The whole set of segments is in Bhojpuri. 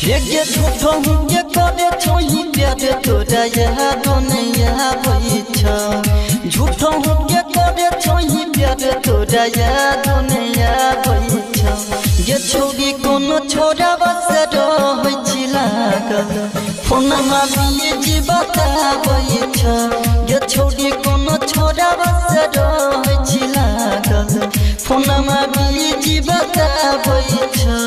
ये झूठो ये करे छोई प्यार तोरा याद नहीं आवे छ झूठो ये करे छोई प्यार तोरा याद नहीं आवे छ ये छोरी कोनो छोरा बस रहै छी लागल फोनमा बिजी बताबै छ ये छोरी कोनो छोरा बस रहै छी लागल फोनमा बिजी बताबै छ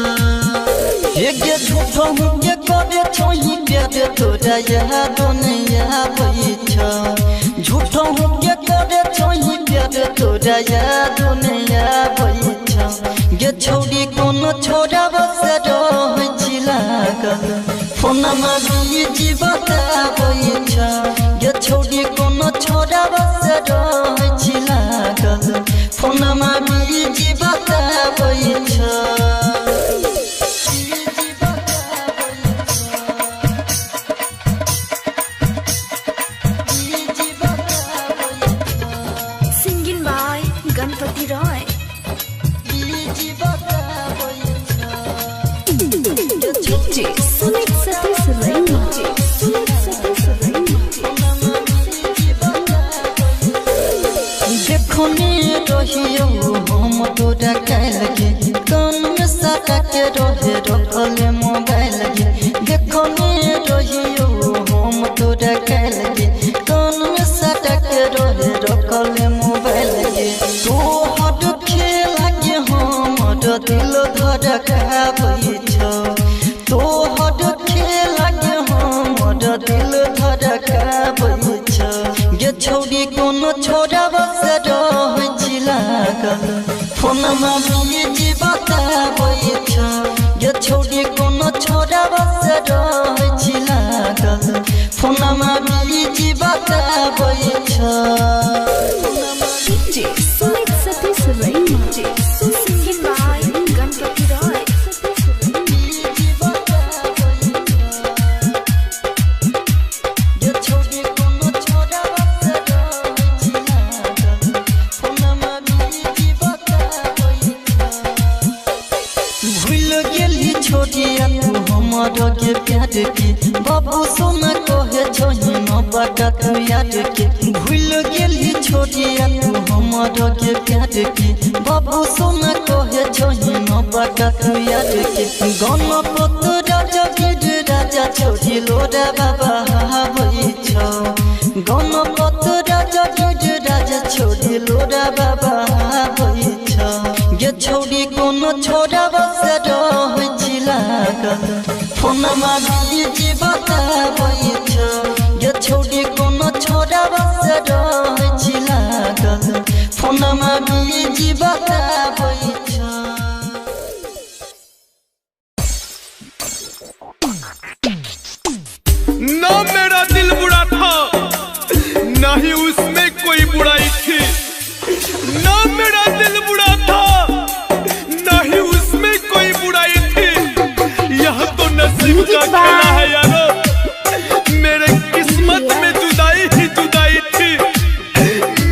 ये झूठो ये करे छोई प्यार तोरा याद नहीं आवे छ झूठो ये करे छोई प्यार तोरा याद नहीं आवे छ ये छोरी कोनो छोरा बस रहै छी लागल फोनमा बिजी बताबै छ ये छोरी कोनो छोरा बस रहै छी लागल फोनमा बिजी बताबै छ हम तोरा कैल गे कान में सटा के रहे रखल मोबाइल गे देखो ने रहियो हम तोरा कैल गे कान में सटा के रहे रखल मोबाइल गे तो हट खेला के हमर दिल धड़काबै छ तो हट खेला के हमर दिल धड़काबै छ ये छोरी कोनो छोरा बस रहै छी लागल फोनमा बिजी बताबै छ ये छोरी कोनो छोरा बस रहै छी लागल फोनमा बिजी बताबै छ के प्यार के बाबू सोना कहे छोई न बड़ा तू याद के भूल गेली छोड़िया तू हमर के प्यार के बाबू सोना कहे छोई न बड़ा तू याद के गणपत राजा गिर राजा छोड़ी लोरा बाबा हावै छ गणपत राजा गिर राजा छोड़ी लोरा बाबा हावै छ ये छोड़ी कोनो छोरा बस रहै छी लागल फोनमा बिजी बताबै छ ये छोड़ी कोनो छोरा बस रहै छी लागल फोनमा बिजी बताबै छ ना मेरा दिल बुरा था ना ही उसमें कोई बुराई थी ना मेरा दिल बुरा था ना ही उसमें कोई बुराई थी यह तो नसीब का खेला है यारो मेरे किस्मत में जुदाई ही जुदाई थी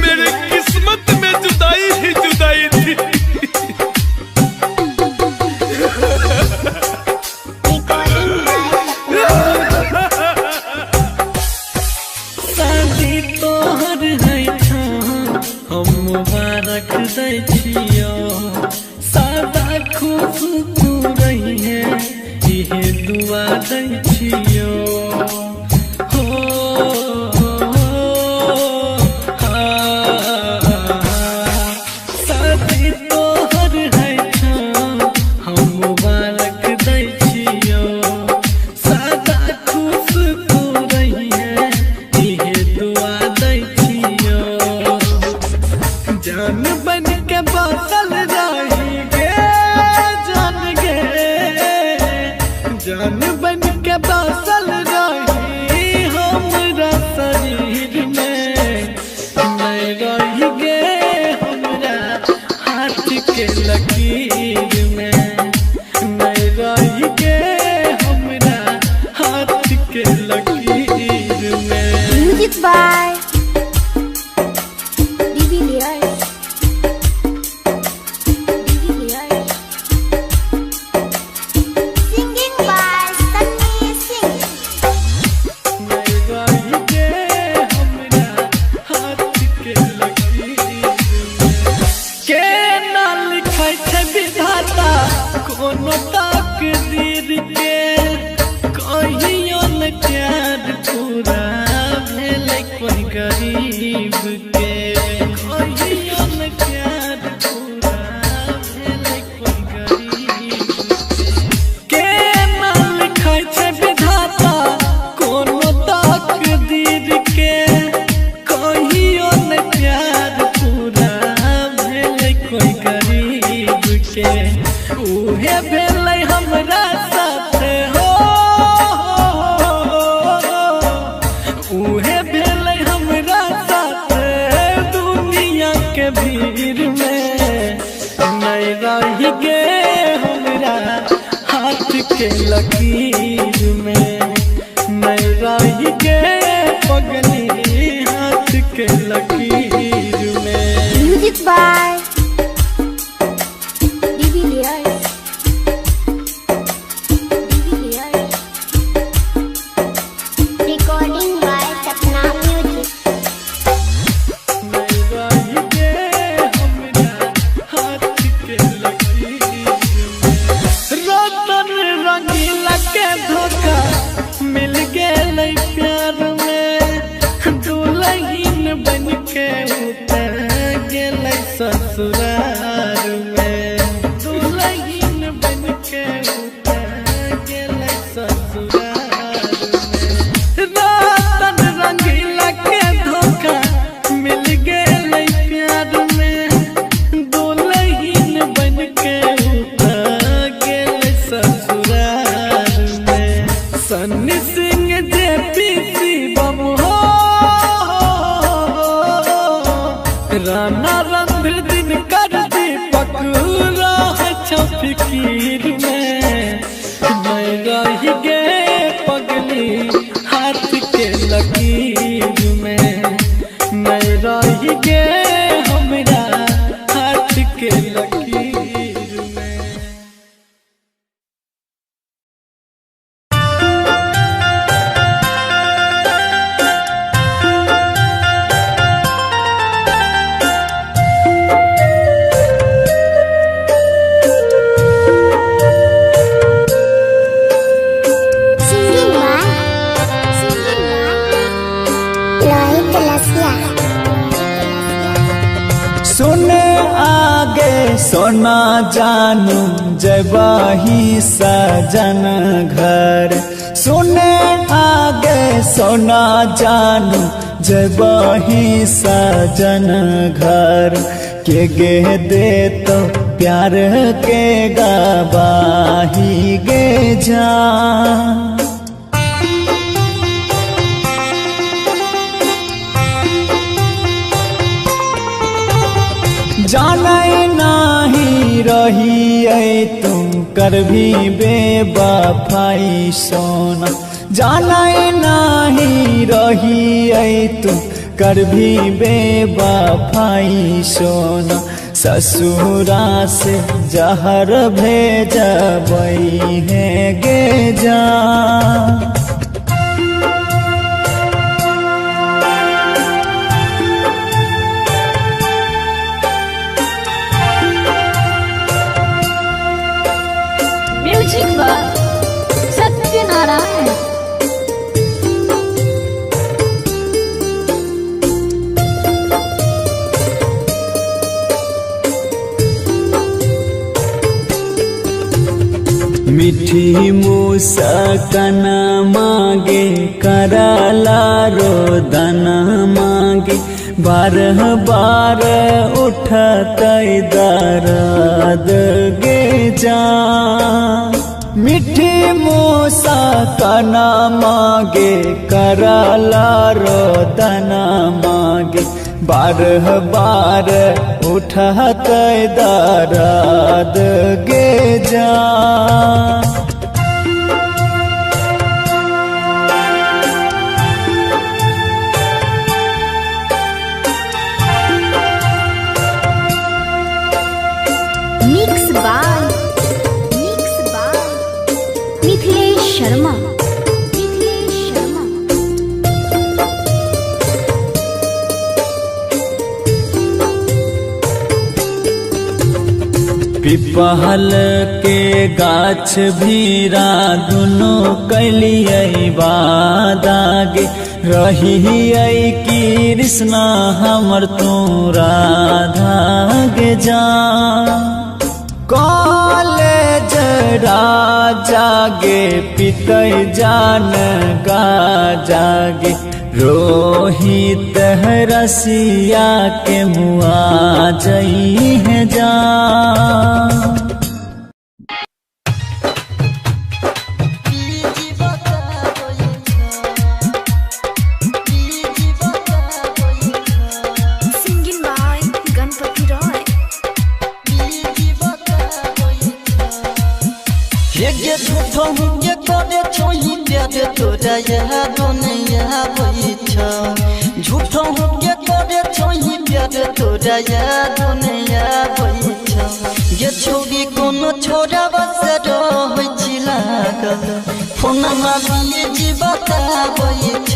मेरे किस्मत में जुदाई ही जुदाई थी शादी तोहर है हम मुबारक दै छियो सादा खुश तू रही है इहे दुआ दै छियो हो शादी तोहर है हम मुबारक दै छियो सादा खुश तू रही है इहे दुआ दै छियो जान बन के बसल रही गे जान गे जान बन के बसल रही हमरा शरीर में नहीं रही गे हमरा हाथ के लकीर में नहीं रही गे हमरा हाथ के लकीर में Music by DVDR. Singing by तकदीर के कहियो न प्यार पूरा भेलै कोई गरीब के कहियो न प्यार पूरा भेलै कोई गरीब के ना लिखै छै विधाता कोनो तकदीर के कहियो न प्यार पूरा भेलै कोई गरीब के उहे भेलै हमरा साथ हो उहे भेलै हमरा साथ दुनिया के भीड़ में नहीं रही गे हमरा हाथ के लकीर में नहीं रही गे पगली हाथ के लकीर में। Music by DVDs. Recording by Sapna Music. नहीं रही गे हमरा हाथ के लकीर में। रतन रंगीला के धोखा मिल गेलै प्यार में दुल्हन बन के उतर गेलै ससुराल में दुल्हन बन के उतर गेलै ससुराल में। रतन रंगीला के धोखा मिल गेलै प्यार में दुल्हन बन के उतर गेलै ससुराल में। सन्नी सिंह जेपी शिवम हो राणा रणधीर दिन कर दीपक राह छौ फिकीर में नहीं रही गे पगली हाथ के लकीर में नहीं रही गे हमरा हाथ के लकीर में। Singing by Lohit Lasya. सुने आगे सोना जानू जबाही सजन घर सुने आगे सोना जानू जबाही सजन घर के गे दे तो प्यार के गवाही गे जा जाने नाही रही तुम कर भी बेवफाई सोना जाने नाही रही तुम कर भी बेवफाई सोना ससुरा से जहर भेजबई है गे जा म्यूजिक by सत्यनारायण। मीठी मुस्कान मांगे कराला रोदन मांगे बारह बार उठत दर्द गे जा मीठी मुस्कान मांगे कराला रोदन मांगे बारह बार उठत दर्द गे जा Mix by मिथिलेश शर्मा। पिप पीपल के गाछ भीरा दुनो कैलियै वादागे रहियै कृष्णा हमर तू राधा गे जान कॉलेज राजा गे पितै जान गा जागे रोहित रसिया के मुआ जई है जान तोरा याद नहीं आबैछ झूठो के करे छोही प्यार तोरा याद नहीं आबैछ ये छोड़ी कोनो छोरा बस रहै छी लागल फोनमा बिजी बताबैछ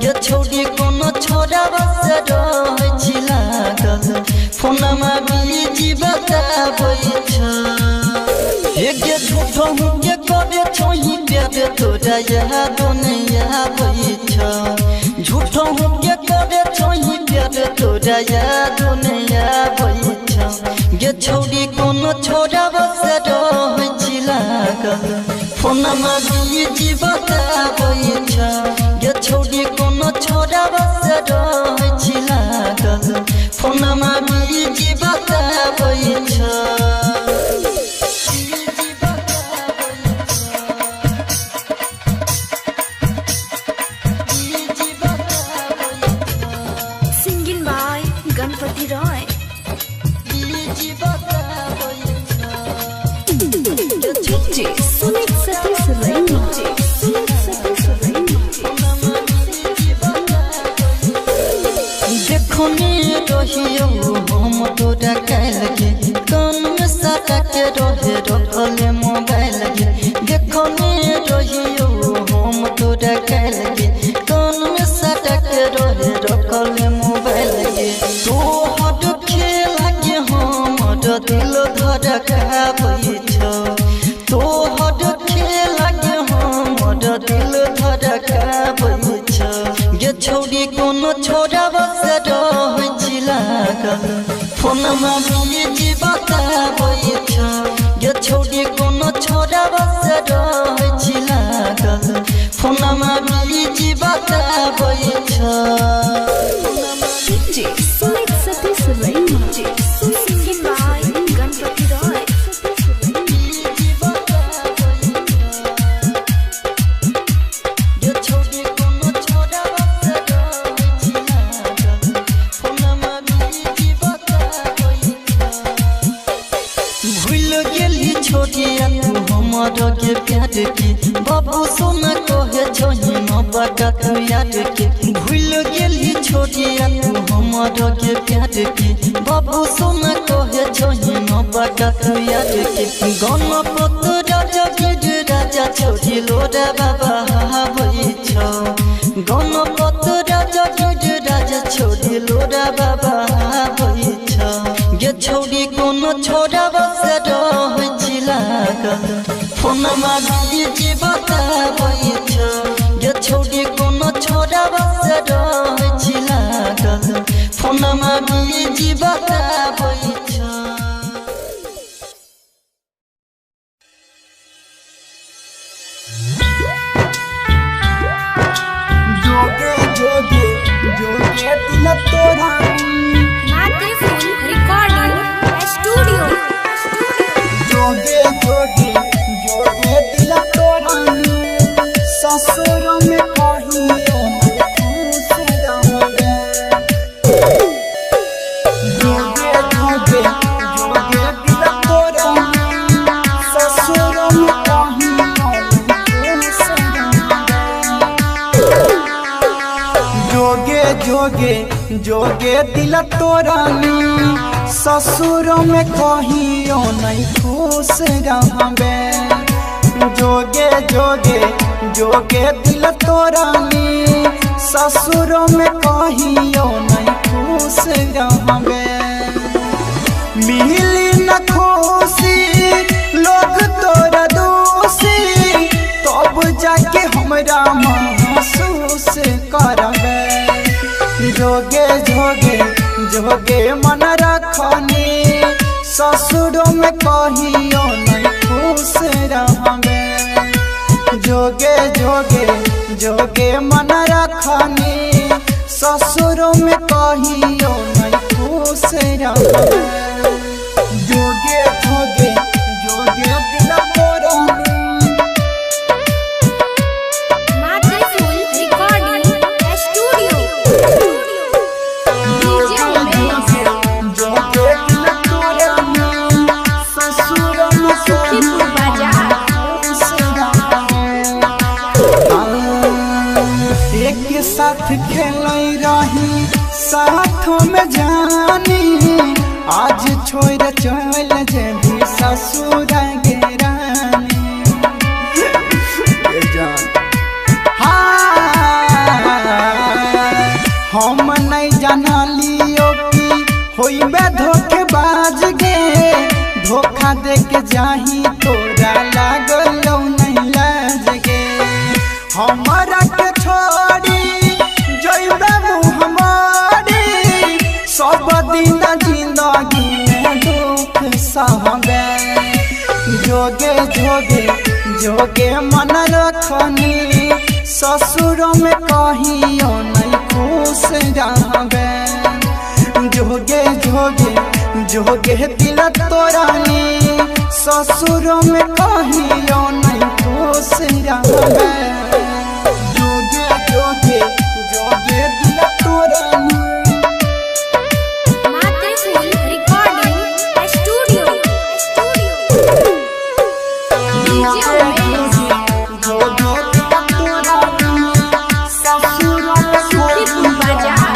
ये छोड़ी कोनो छोरा बस रहै छी लागल फोनमा बिजी बताबैछ एक झूठो के करे छोही प्यार तोरा याद नहीं आबैछ झूठो के करे छोही प्यार तोरा याद नहीं आबैछ गे छौरी कोनो छोरा बस रहै छी लागल फोनमा बिजी बताबैछ गे छौरी कोनो छोरा बस रहै छी लागल फोनमा बिजी बताबैछ हम तोरा कैल के कान में सटा के रहे रखले मोबाइल के देखने रहियो हम तोरा कैल के कान में सटा के रहे रखले मोबाइल के तो हट खेला के हमर दिल धड़काबैछ तो हट खेला के हमर दिल धड़काबैछ गे छौरी कोनो छोरा बस रहै छी लागल फोनमा बिजी बताबैछ गे छौरी कोनो छोरा बस रहै छी लागल फोनमा बिजी बताबैछ के प्यार के बाबू सोना कहे छोही न बका तू याद के भूल गेली छोड़िया तू हमर के प्यार के बाबू सोना कहे छोही न बका तू याद के गणपत राजा गिर राजा छोड़ी लोरा बाबा हाबैछ गणपत राजा गिर राजा छोड़ी लोरा बाबा हाबैछ गे छौरी कोनो छोरा बस रहै छी लागल फोनमा बिजी बताबैछ गे छौरी कोनो छोरा बस रहै छी लागल फोनमा बिजी बताबैछ जोगे जोगे जोगे दिल तोरा नाते फुल रिकॉर्डिंग स्टूडियो जोगे जोगे जोगे दिल तोरा ससुर में कहियो खुश रहबे जोगे जोगे जोगे दिल तोरा ससुर में कहियो खुश रहबे जोगे जोगे जोगे दिल तोरा ससुर में कहियो नहीं खुश रहबे जोगे जोगे जोगे दिल तोरा ससुर में कहियो नहीं खुश रहबे मिली न खुशी हमरा महसूस करबे जोगे जोगे जोगे मन रखनी ससुरों में कहियो नहीं खुश रहबे जोगे जोगे जोगे मन रखनी ससुरों में कहियो नहीं खुश रहबे जोगे जोगे जोगे दिल मोरा मातृफूल रिकॉर्डिंग स्टूडियो डीजे उमेश जोगे दिल तोरा ससुरों में सुखीपुर बाजार एक साथ खेल रही साथों में जानी आज छोड़ चल जेबी ससुर गेरानी हम नहीं जानलियो कि होइबे धोखेबाज गे धोखा दे के जाही तोरा लागलो नहीं लाज गे हमरा के छोड़ी जइबे हमारी सब दिन जिंदगी में दुख सहबे जोगे जोगे जोगे मन रखनी ससुरों में कहियो नहीं खुश रहबे जोगे जोगे जोगे दिल तोरानी ससुरों में कहियो नहीं खुश रहबे जोगे जोगे जोगे दिल तोरानी मातृफूल recording studio DJ Umesh Sukhipur बाजार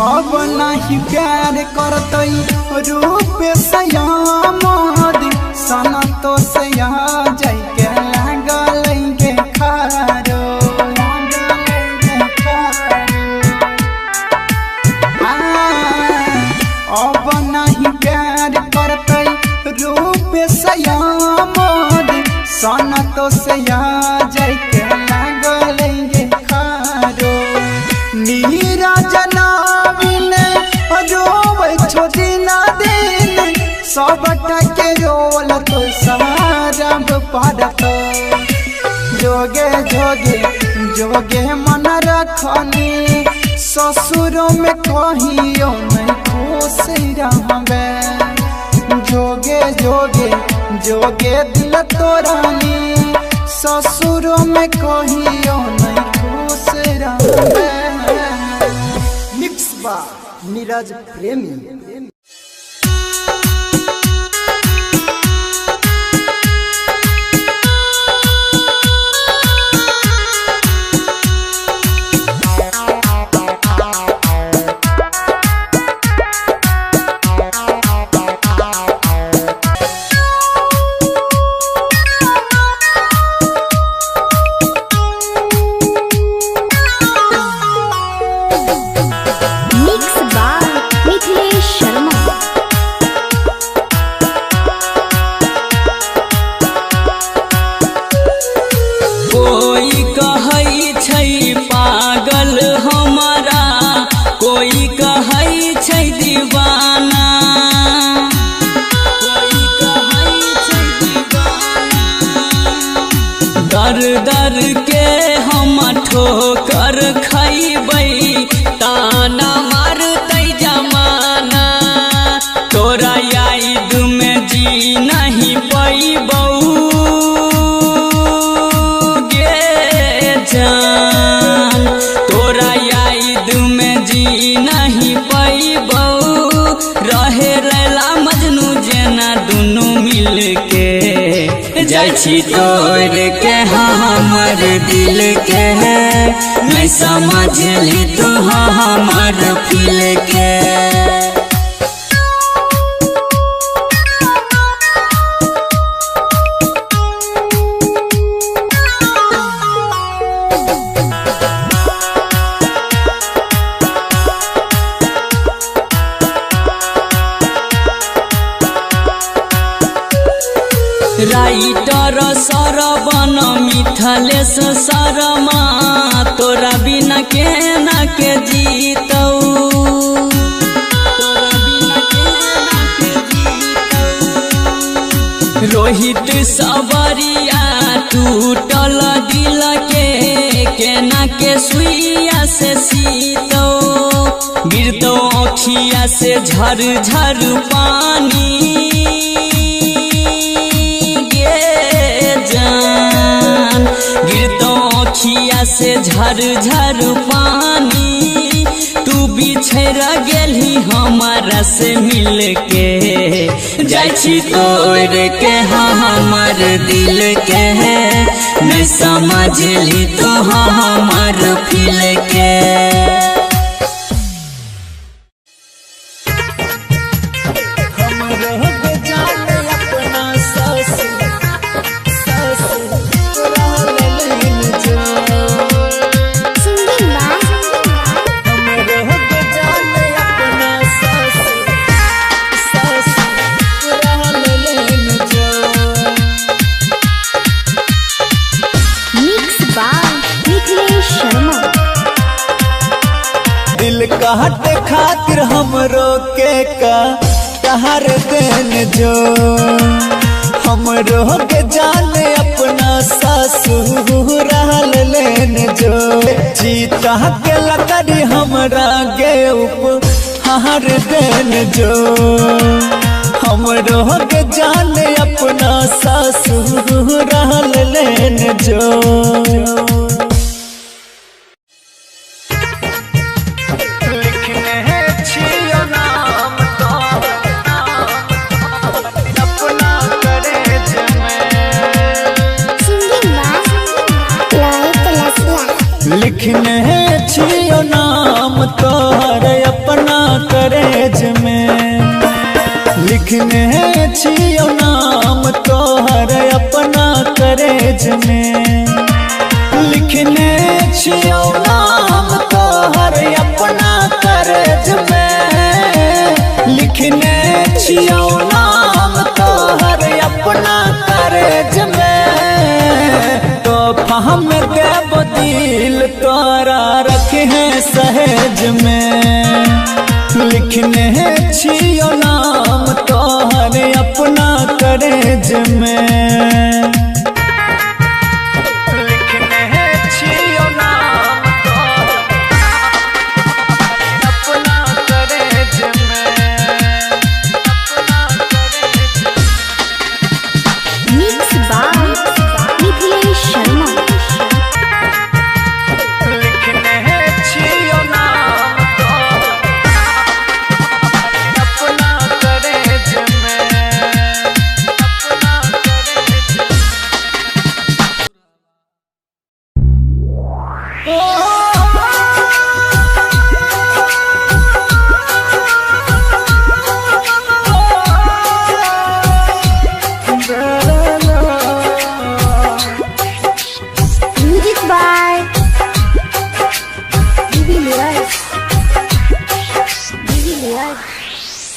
अब नहीं प्यार करतई रूप सयामद सना तो सया जाय के लागल के खारो अब नहीं प्यार करतई रूप सयामद सना तो सया जाय के लागल के खारो नीरा जनाबिन रोवे छोटी ना दिन सबटा के रोल तो समारब पड़त जोगे जोगे जोगे मन रखनी ससुरों में कहियो नहीं खुश रहबे जोगे जोगे जोगे दिल तोरानी ससुरों में कहियो नहीं खुश रहबे मिक्स बा नीरज प्रेमी मिक्स बाय मिथिलेश शर्मा कोई कहै छै पागल हमारा कोई कहै छै दीवाना कोई कहै छै दीवाना दर दर के हम ठोकर खैबै ताना मारतै जमाना तोरा याद में जी नहीं पैबौ जान तोरा याद में जी नहीं पैबौ रहे लैला मजनू जेना दुनू मिल के जाइ छी तोड़ के हमर दिल के नहीं समझली तू हमर फील के राइटर सरवन मिथलेश शर्मा तोरा बिना केना के जीतौ रोहित सबरिया टूटल दिल के केना के सुइया से सीतौ गिरतो अखिया से झर झर पानी गे जान गिरतो अखिया से झर झर पानी तू बिछड़ गेली हमारा से मिल के जाय छी तोड़ के हमर दिल के मैं समझली तो हमर फील के कहते खातिर हमरो के का तहर देन जो हमरो के जाने अपना ससुर लेन जो जीता के लकड़ी हमरा गे उपहार देन जो हमरो के जाने अपना ससुर लेन जो लिखने छियो नाम तोहर अपना करेज में लिखने छियो नाम तोहर अपना करेज में लिखने छियो नाम तोहर अपना करेज में लिखने छियो नाम तोहर अपना करेज में तो हम देव दिल तोरा रखे हैं सहेज में लिखने छियो नाम तोहर अपना करेज में लिखने छियो नाम तोहर अपना करेज में mix by Mithilesh Sharma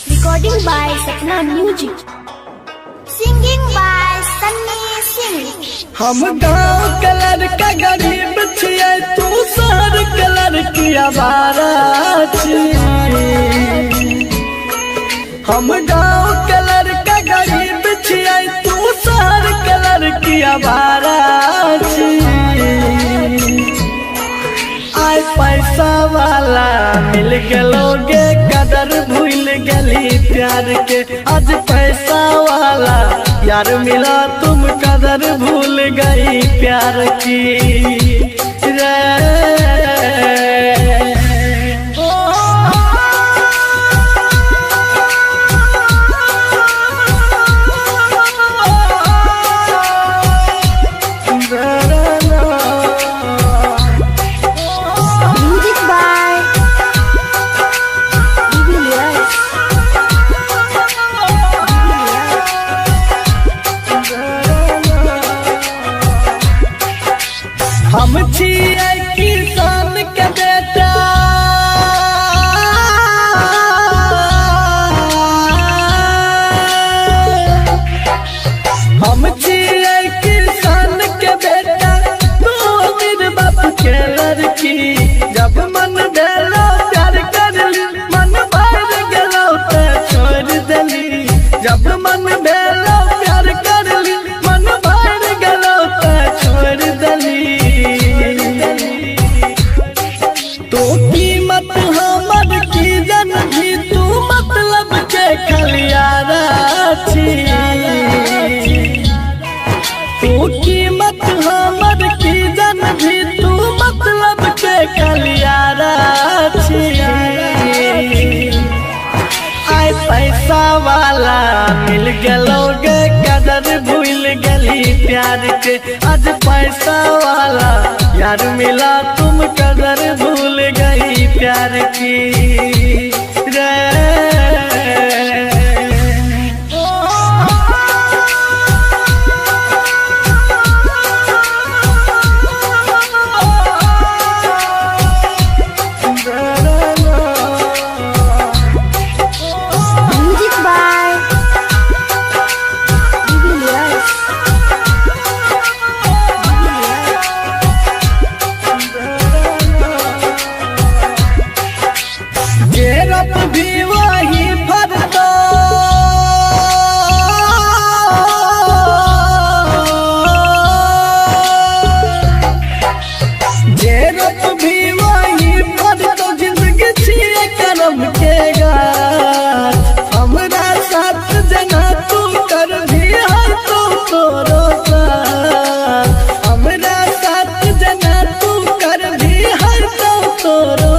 Recording by Sapna Music. Singing by Sunny Singh. हम गाँव कलर का गरीब छियै तू शहर कलर की आवारा हम गाँव कलर का गरीब छियै तू शहर कलर की आवारा आय पैसा वाला मिल गलोगे कदर भूल गली प्यार के आज पैसा वाला यार मिला तुम कदर भूल गई प्यार की रे हम गेलोगे कदर भूल गली प्यार के आज पैसा वाला यार मिला तुम कदर भूल गई प्यार की रे भी वही भरता जेरत भी वही भरता जिंदगी छिए करम के गाछ हमरा साथ जना तू कर भी हर तो तोरो साथ हमरा साथ जना तू कर भी हर तो तोरो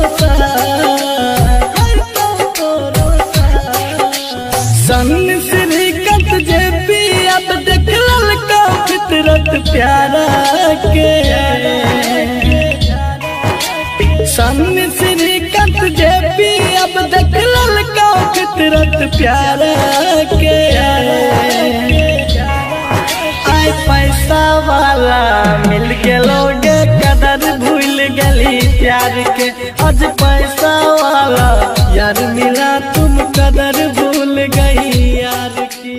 प्यारा के सन श्रीकांत जेपी अब देख ललका फितरत प्यारा के आय पैसा वाला मिल गेलोगे कदर भूल गली प्यार के आज पैसा वाला यार मिला तुम कदर भूल गई यार की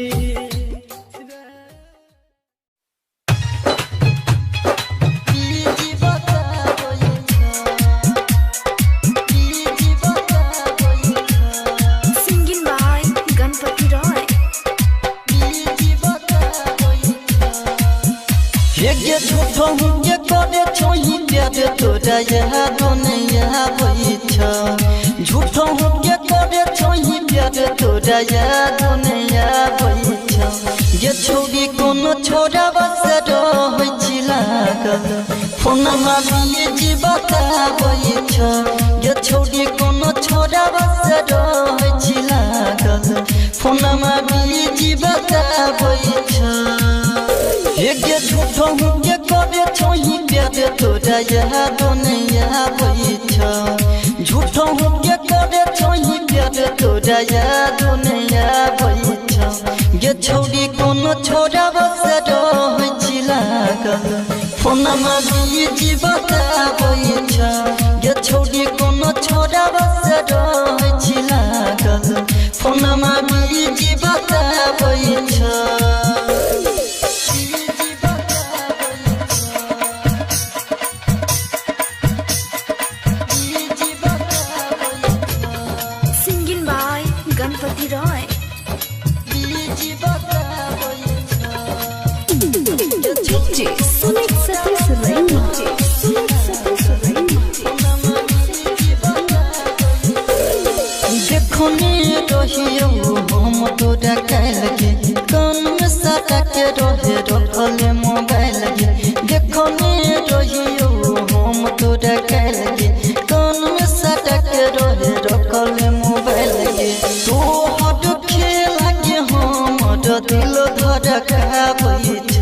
झूठो करे छोही प्यार तोरा याद नहीं आबैछ झूठो करे छोही प्यार तोरा याद नहीं आबैछ गे छोरी कोनो छोरा बस रहै छी लागल फोनमा बिजी बताबैछ गे छोरी कोनो छोरा बस रहै छी लागल फोनमा बिजी बताबैछ गे झूठो करे छोही प्यार तोरा याद नहीं आबैछ झूठो करे छोही प्यार तोरा याद नहीं आबैछ गे छौरी कोनो छोरा बस रहै छी लागल फोनमा बिजी बताबैछ गे छौरी कोनो छोरा बस रहै छी लागल फोनमा बिजी बताबैछ हम तोरा कैल गे कान में सटा के रहे रखले मोबाइल गे देखो ने रहियो हम तोरा कैल गे कान में सटा के रहे रखले मोबाइल गे तो हट खेला के हमर दिल धड़काबैछ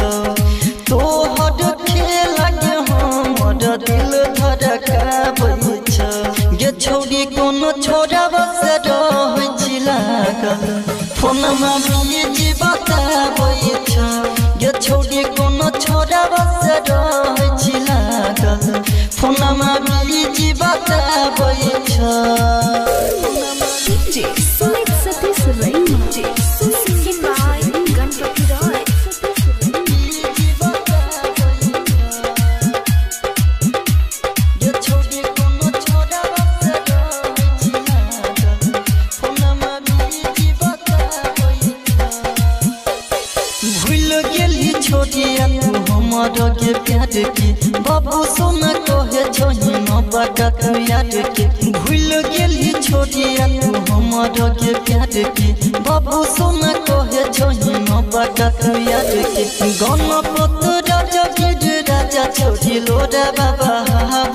तो हट खेला के हमर दिल धड़काबैछ गे छौरी कोनो छोरा बस रहै छी लागल फोनमा बिजी बताबैछ गे छौरी कोनो छोरा बस रहै छी लागल फोनमा बिजी बताबैछ के प्यार के बाबू सोना कहे छोही न बका तू याद के भूल गेली छोटिया तू हमर के प्यार के बाबू सोना कहे छोही न बका तू याद के गणपत राजा गिर राजा छोड़ी लोरा बाबा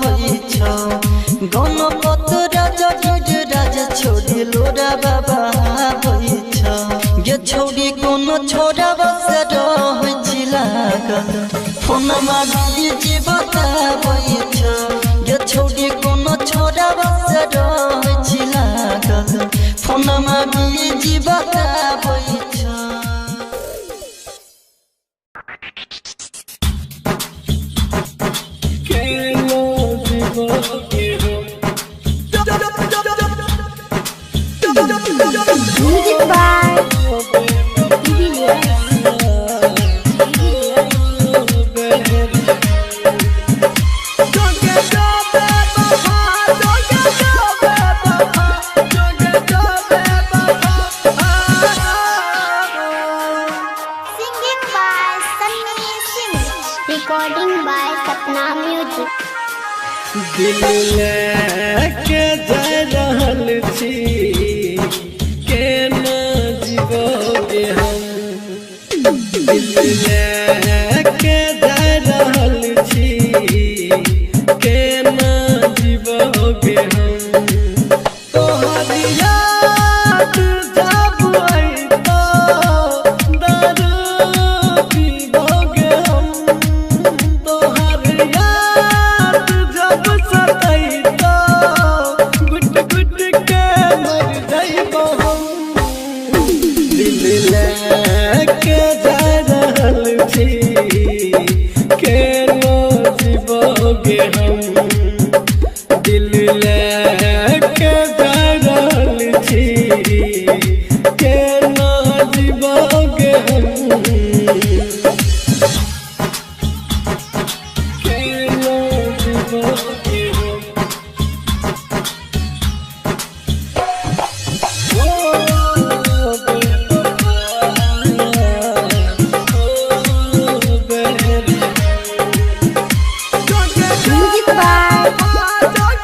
होई छ गणपत राजा गिर राजा छोड़ी लोरा बाबा होई छ गे छोड़ी कोनो छोड़ा बस रह लागल फोनमा बीजी बताबै छ गे छोड़ी कोनो छोड़ा बस रह लागल फोनमा बीजी बताबै छ Music by singing by Sunny Singh, recording by Sapna Music. दिल लेके जा रहल छी केना जीवोगे हम दिल लेके जा रहल छी केना जीवोगे हम तोहर याद जब अइतो दारू पीबोगे हम तोहर याद जब सतैतो गुट गुट के मर जाइबो हम दिल लेके जा रहल छी केना जीवोगे हम दिल लेके जा रहल छी केना जीवोगे हम केना जीवोगे हम Music by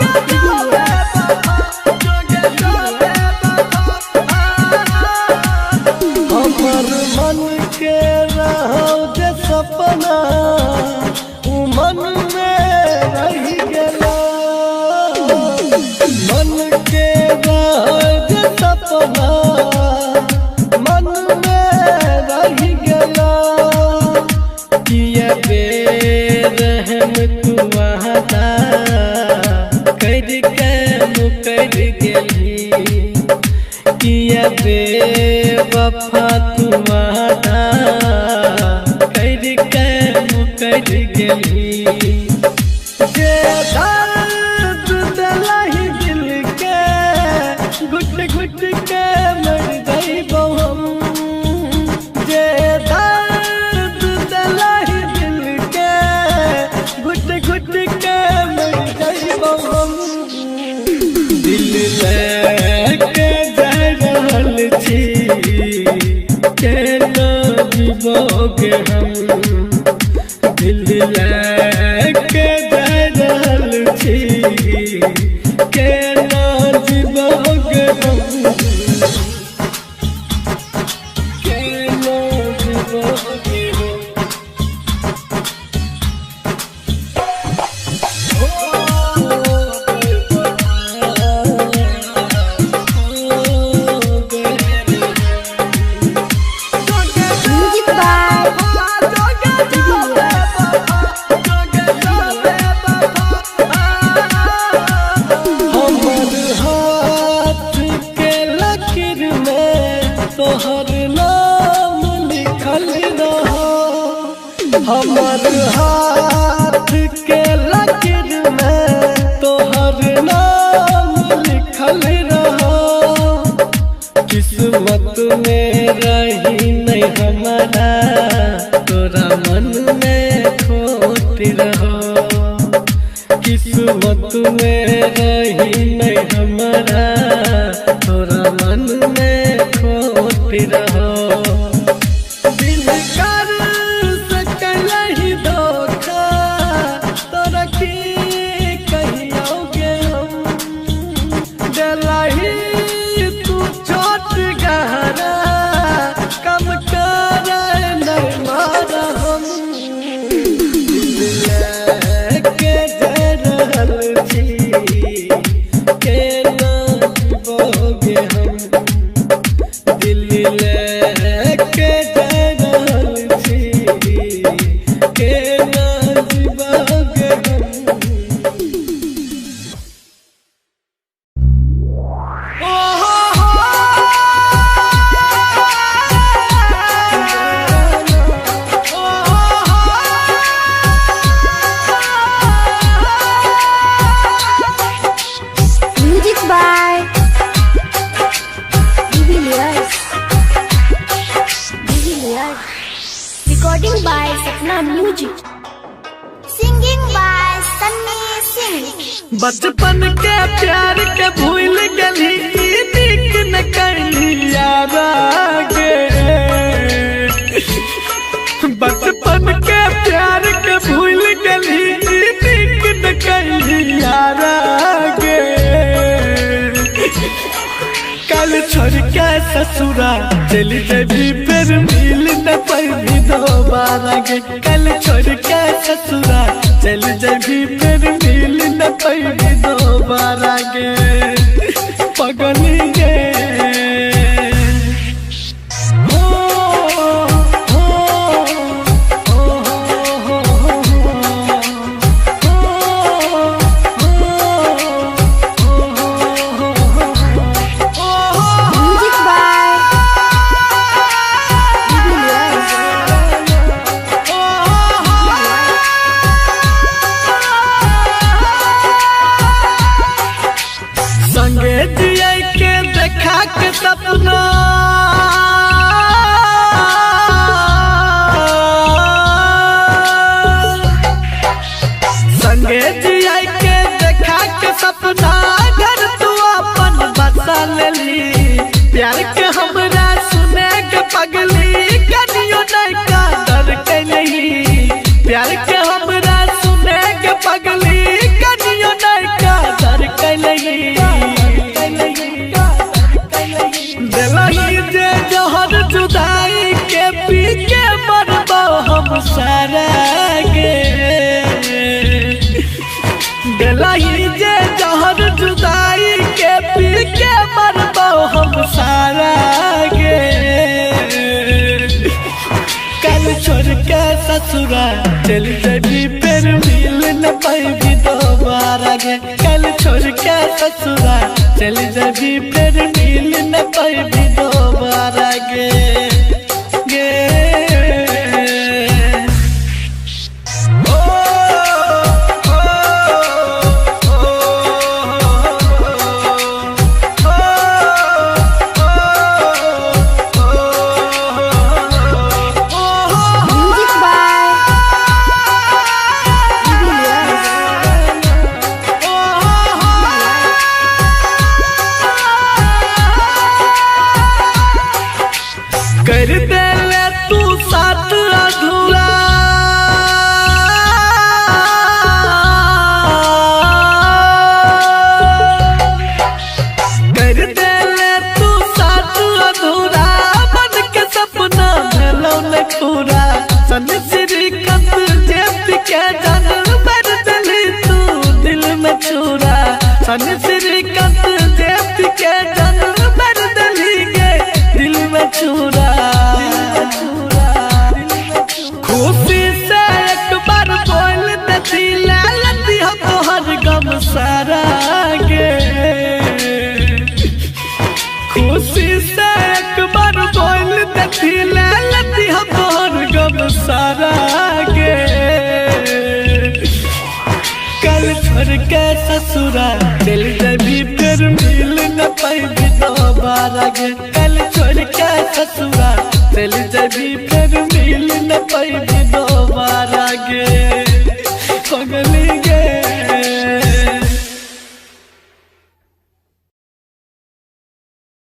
हमर मन के रहो जे सपना उ मन में रह गेला मन के रहो जे सपना मन में रह गेला किया बेरहम तू वहदा कर के मुकर गेली किया बेवफा तू वादा कर के मुकर गेली जे दर्द दिलहि दिल के घुट घुट के मर जाइबो हम जे दर्द दिलहि दिल के घुट घुट के मर जाइबो हम दिल लेके जा रहल छी केना जीवोगे हम दिल लेके जा रहल छी केना जीवोगे हम केना जीवोगे हम Music by हमर हाथ के लकीर में तोहर नाम लिखल रहो हमर हाथ के लकीर में तोहर नाम लिखल रहो किस्मत में रही नहीं हमारा तोरा मन में खोट रहो किस्मत में रही नहीं हमारा तोरा मन में खोट रहो दिल कर सकलहि धोखा तोरा की कहियोगे हम दिलहि तू छोट गहरा कम कर नहीं Recording by Sapna Music. Singing by Sunny Singh. बचपन के प्यार के भूल गली नीक न कैली यारा गे बचपन के प्यार के भूल गली नीक न कैली यारा गे कल छोड़ के ससुरा चली जबी फिर मिल न पाई दोबारा गे कल छोड़ के ससुरा चल जबी फिर मिल न पाई दोबारा गे पगली गे Music by संगे जिया के देखा के सपना संगे जिया के देखा के सपना घर तू अपन बसा लेली प्यार के हमरा सुने के पगली कनियो नहीं का डर कैली प्यार के हमरा सुने के पगली कनियो नहीं का डर कैली दिलही जे जहर जुदाई के पी के मरबो हम सारा गे दिलही जे जहर जुदाई के पी के मरबो हम सारा गे कल छोड़ के ससुरा चल जबी फिर मिल न पाई दोबारा गे कल छोड़ के ससुरा चल जबी फिर मिल न पाई दोबारा गे गे ओ Music by कर दे ले तू साथ अधूरा कर दे ले तू साथ अधूरा मन के सपना भेलो न पूरा सन श्रीकांत जेब के जान मर दिली तू दिल में चूरा सन श्रीकांत जेब के जान मर दिली गे दिल में चूरा खुशी से एक बार बोल देती लालती हम तोहर गम सारा गे खुशी से एक बार बोल देती लालती हम तोहर गम सारा गे कल छोड़ के ससुरा चल जबी फिर मिल न पाई दोबारा गे कल छोड़ के ससुरा चल जबी फिर मिल न पाई